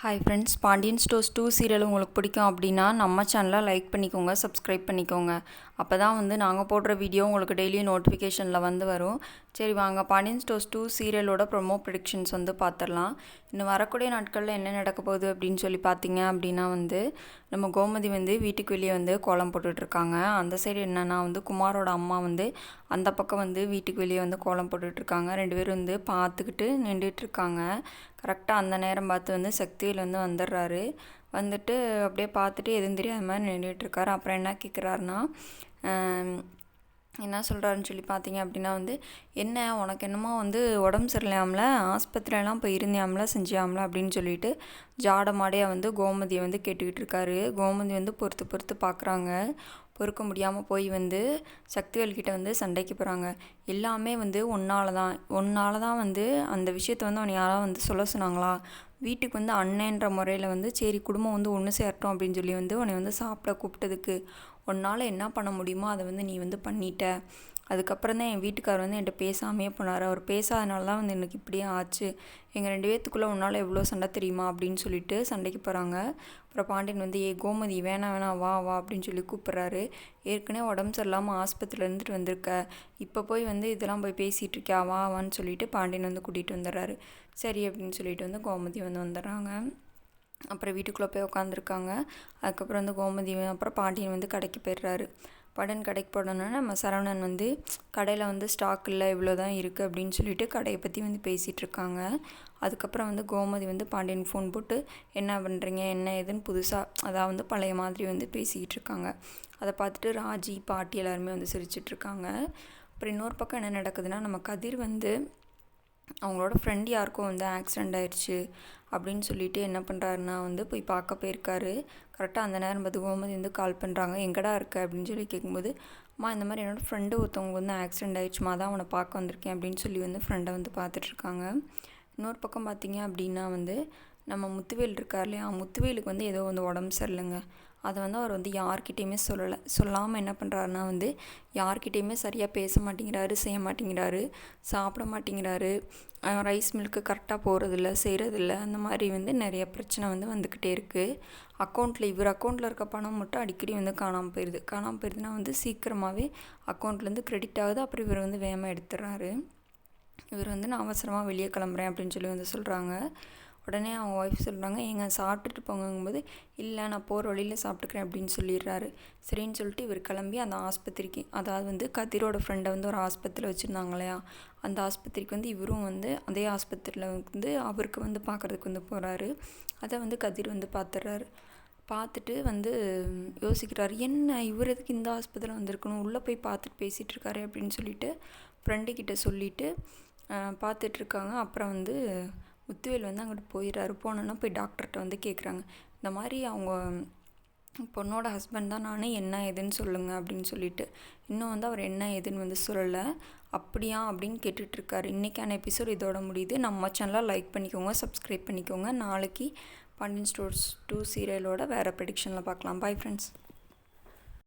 Hi friends, Pandian stores 2 serial உங்களுக்கு பிடிக்கும் அப்படின்னா நம்ம சேனலை லைக் பண்ணிக்கோங்க, சப்ஸ்கிரைப் பண்ணிக்கோங்க. அப்போ தான் நாங்கள் போடுற வீடியோ உங்களுக்கு டெய்லியும் நோட்டிஃபிகேஷனில் வரும். சரி வாங்க, பாண்டியன் ஸ்டோர்ஸ் 2 சீரியலோட ப்ரொமோ ப்ரெடிக்ஷன்ஸ் பார்த்துடலாம். இன்னும் வரக்கூடிய நாட்களில் என்ன நடக்க போகுது அப்படின்னு சொல்லி பார்த்தீங்க அப்படின்னா நம்ம கோமதி வீட்டுக்கு வெளியே கோலம் போட்டுட்ருக்காங்க. அந்த சைடு என்னென்னா குமாரோட அம்மா அந்த பக்கம் வீட்டுக்கு வெளியே கோலம் போட்டுட்ருக்காங்க. 2 பேரும் பார்த்துக்கிட்டு நின்றுட்டுருக்காங்க. கரெக்டாக அந்த நேரம் பார்த்து சக்திவேல் வந்துடுறாரு. வந்துட்டு அப்படியே பார்த்துட்டு எதுவும் தெரியாத மாதிரி நின்றுட்டுருக்காரு. அப்புறம் என்ன கேட்குறாருன்னா, என்ன சொல்கிறாருன்னு சொல்லி பார்த்தீங்க அப்படின்னா என்ன உனக்கு என்னமோ உடம்பு சரியில்லாமல ஆஸ்பத்திரியெல்லாம் போய் இருந்தியாமல செஞ்சியாமல அப்படின்னு சொல்லிட்டு ஜாடமாடையாக கோமதியை கேட்டுக்கிட்டு இருக்காரு. கோமதி பொறுத்து பார்க்குறாங்க. பொறுக்க முடியாமல் போய் சக்திவேல்கிட்ட சண்டைக்கு போகிறாங்க. எல்லாமே உன்னால தான் அந்த விஷயத்தை அவனை யாராவது சொல்ல சொன்னாங்களா? வீட்டுக்கு அண்ணன்ற முறையில் சரி குடும்பம் ஒன்று சேரட்டும் அப்படின்னு சொல்லி உன்னை சாப்பிட கூப்பிட்டதுக்கு உன்னால் என்ன பண்ண முடியுமோ அதை நீ பண்ணிட்ட. அதுக்கப்புறம் தான் என் வீட்டுக்காரர் என்கிட்ட பேசாமையே போனார். அவர் பேசாதனால தான் எனக்கு இப்படியே ஆச்சு. எங்கள் 2 பேர்த்துக்குள்ளே உன்னால் எவ்வளோ சண்டை தெரியுமா அப்படின்னு சொல்லிட்டு சண்டைக்கு போகிறாங்க. அப்புறம் பாண்டியன் ஏ கோமதி வேணாம் வா வா அப்படின்னு சொல்லி கூப்பிட்றாரு. ஏற்கனவே உடம்பு சரியில்லாமல் ஆஸ்பத்திரியில் இருந்துட்டு வந்திருக்க, இப்போ போய் இதெல்லாம் போய் பேசிகிட்டு இருக்கியா, வான்னு சொல்லிட்டு பாண்டியன் கூட்டிகிட்டு வந்துடுறாரு. சரி அப்படின்னு சொல்லிட்டு கோமதி வந்துடுறாங்க. அப்புறம் வீட்டுக்குள்ளே போய் உட்காந்துருக்காங்க. அதுக்கப்புறம் கோமதி அப்புறம் பாண்டியன் கடைக்கு போய்டுறாரு. கடைக்கு போடணுன்னா நம்ம சரவணன் கடையில் ஸ்டாக் இல்லை, இவ்வளோ தான் இருக்குது அப்படின்னு சொல்லிட்டு கடையை பற்றி பேசிகிட்டு இருக்காங்க. அதுக்கப்புறம் கோமதி பாண்டியன் ஃபோன் போட்டு என்ன பண்ணுறீங்க என்ன ஏதுன்னு புதுசாக அதாவது பழைய மாதிரி பேசிக்கிட்டு இருக்காங்க. அதை பார்த்துட்டு ராஜி பாட்டி எல்லாருமே சிரிச்சிட்ருக்காங்க. அப்புறம் இன்னொரு பக்கம் என்ன நடக்குதுன்னா, நம்ம கதிர் அவங்களோட ஃப்ரெண்ட் யாருக்கும் ஆக்சிடெண்ட் ஆயிடுச்சு அப்படின்னு சொல்லிட்டு என்ன பண்ணுறாருன்னா போய் பார்க்க போயிருக்காரு. கரெக்டாக அந்த நேரம் கோமதி கால் பண்ணுறாங்க. எங்கடா இருக்க அப்படின்னு சொல்லி கேட்கும்போது, அம்மா இந்த மாதிரி என்னோடய ஃப்ரெண்டு ஒருத்தவங்க ஆக்சிடெண்ட் ஆயிடுச்சுமா, தான் அவனை பார்க்க வந்திருக்கேன் அப்படின்னு சொல்லி ஃப்ரெண்டை பார்த்துட்ருக்காங்க. இன்னொரு பக்கம் பார்த்தீங்க அப்படின்னா நம்ம முத்துவேல் இருக்கார் இல்லையா, முத்துவேலுக்கு ஏதோ உடம்பு சரியில்லைங்க. அதை அவர் யார்கிட்டையுமே சொல்லாமல் என்ன பண்ணுறாருன்னா யார்கிட்டையுமே சரியாக பேச மாட்டேங்கிறாரு, செய்ய மாட்டேங்கிறாரு, சாப்பிட மாட்டேங்கிறாரு, ரைஸ் மில்க்கு கரெக்டாக போகிறதில்ல, செய்கிறதில்ல. அந்த மாதிரி நிறைய பிரச்சனை வந்துக்கிட்டே இருக்குது. இவர் அக்கௌண்ட்டில் இருக்க பணம் மட்டும் அடிக்கடி காணாமல் போயிடுதுன்னா சீக்கிரமாகவே அக்கௌண்ட்லேருந்து கிரெடிட் ஆகுது. அப்புறம் இவர் வேகமாக எடுத்துடுறாரு. இவர் நான் அவசரமாக வெளியே கிளம்புறேன் அப்படின்னு சொல்லி சொல்கிறாங்க. உடனே அவங்க ஒய்ஃப் சொல்கிறாங்க, ஏங்க சாப்பிட்டுட்டு போங்கும்போது, இல்லை நான் போகிற வழியில் சாப்பிட்டுக்கிறேன் அப்படின்னு சொல்லிடுறாரு. சரின்னு சொல்லிட்டு இவர் கிளம்பி அந்த ஆஸ்பத்திரிக்கு, அதாவது கதிரோட ஃப்ரெண்டை ஒரு ஆஸ்பத்திரியில் வச்சுருந்தாங்க இல்லையா, அந்த ஆஸ்பத்திரிக்கு இவரும் அதே ஆஸ்பத்திரியில் அவருக்கு பார்க்குறதுக்கு போகிறாரு. அதை கதிர் பார்த்துடுறாரு. பார்த்துட்டு யோசிக்கிறாரு, என்ன இவர் எதுக்கு இந்த ஆஸ்பத்திரியில் வந்திருக்கணும், உள்ளே போய் பார்த்துட்டு பேசிகிட்டு இருக்காரு அப்படின்னு சொல்லிட்டு ஃப்ரெண்டுக்கிட்ட சொல்லிவிட்டு பார்த்துட்ருக்காங்க. அப்புறம் முத்துவேல் அங்கிட்டு போயிடுறாரு. போனோன்னா போய் டாக்டர்கிட்ட கேட்குறாங்க, இந்த மாதிரி அவங்க பொண்ணோட ஹஸ்பண்ட் தான் நான், என்ன ஏதுன்னு சொல்லுங்கள் அப்படின்னு சொல்லிட்டு. இன்னும் அவர் என்ன ஏதுன்னு சொல்லலை. அப்படியா அப்படின்னு கேட்டுட்ருக்காரு. இன்றைக்கான எபிசோட் இதோட முடியுது. நம்ம சேனலை லைக் பண்ணிக்கோங்க, சப்ஸ்கிரைப் பண்ணிக்கோங்க. நாளைக்கு பாண்டியன் ஸ்டோர்ஸ் 2 சீரியலோட வேறு ப்ரெடிக்ஷனில் பார்க்கலாம். Bye friends.